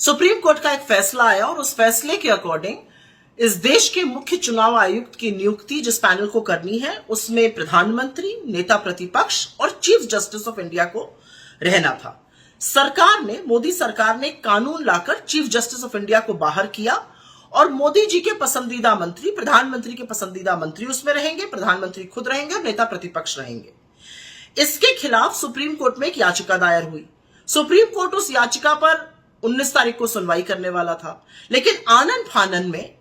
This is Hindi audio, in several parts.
सुप्रीम कोर्ट का एक फैसला आया और उस फैसले के अकॉर्डिंग इस देश के मुख्य चुनाव आयुक्त की नियुक्ति जिस पैनल को करनी है उसमें प्रधानमंत्री, नेता प्रतिपक्ष और चीफ जस्टिस ऑफ इंडिया को रहना था। मोदी सरकार ने कानून लाकर चीफ जस्टिस ऑफ इंडिया को बाहर किया और मोदी जी के पसंदीदा मंत्री, प्रधानमंत्री के पसंदीदा मंत्री उसमें रहेंगे, प्रधानमंत्री खुद रहेंगे और नेता प्रतिपक्ष रहेंगे। इसके खिलाफ सुप्रीम कोर्ट में एक याचिका दायर हुई। सुप्रीम कोर्ट उस याचिका पर 19 तारीख को सुनवाई करने वाला था, लेकिन आनन फानन में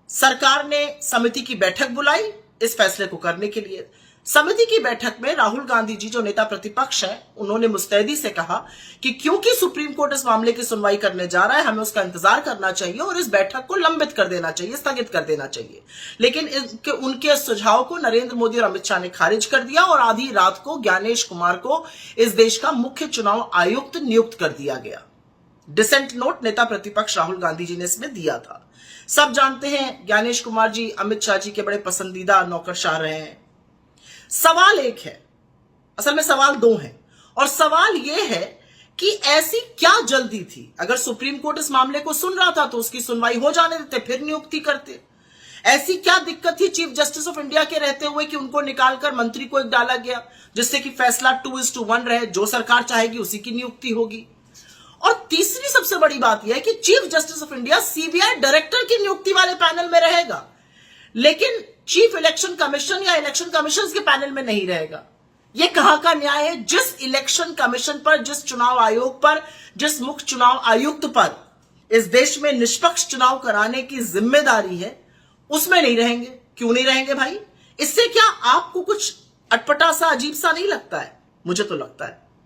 सरकार ने समिति की बैठक बुलाई इस फैसले को करने के लिए। समिति की बैठक में राहुल गांधी जी जो नेता प्रतिपक्ष हैं, उन्होंने मुस्तैदी से कहा कि क्योंकि सुप्रीम कोर्ट इस मामले की सुनवाई करने जा रहा है, हमें उसका इंतजार करना चाहिए और इस बैठक को लंबित कर देना चाहिए, स्थगित कर देना चाहिए। लेकिन उनके सुझाव को नरेंद्र मोदी और अमित शाह ने खारिज कर दिया और आधी रात को ज्ञानेश कुमार को इस देश का मुख्य चुनाव आयुक्त नियुक्त कर दिया गया। डिसेंट नोट नेता प्रतिपक्ष राहुल गांधी जी ने इसमें दिया था। सब जानते हैं ज्ञानेश कुमार जी अमित शाह जी के बड़े पसंदीदा नौकरशाह रहे हैं। सवाल एक है, असल में सवाल दो हैं, और सवाल यह है कि ऐसी क्या जल्दी थी? अगर सुप्रीम कोर्ट इस मामले को सुन रहा था तो उसकी सुनवाई हो जाने देते, फिर नियुक्ति करते। ऐसी क्या दिक्कत थी चीफ जस्टिस ऑफ इंडिया के रहते हुए कि उनको निकालकर मंत्री को एक डाला गया, जिससे कि फैसला 2:1 रहे, जो सरकार चाहेगी उसी की नियुक्ति होगी। और तीसरी सबसे बड़ी बात यह है कि chief justice of India CBI director की नियुक्ति वाले पैनल में रहेगा, लेकिन चीफ इलेक्शन कमीशन या इलेक्शन कमीशन के पैनल में नहीं रहेगा। यह कहां का न्याय है? जिस इलेक्शन कमीशन पर, जिस चुनाव आयोग पर, जिस मुख्य चुनाव आयुक्त पर इस देश में निष्पक्ष चुनाव कराने की जिम्मेदारी है, उसमें नहीं रहेंगे। क्यों नहीं रहेंगे भाई? इससे क्या आपको कुछ अटपटा सा, अजीब सा नहीं लगता है? मुझे तो लगता है।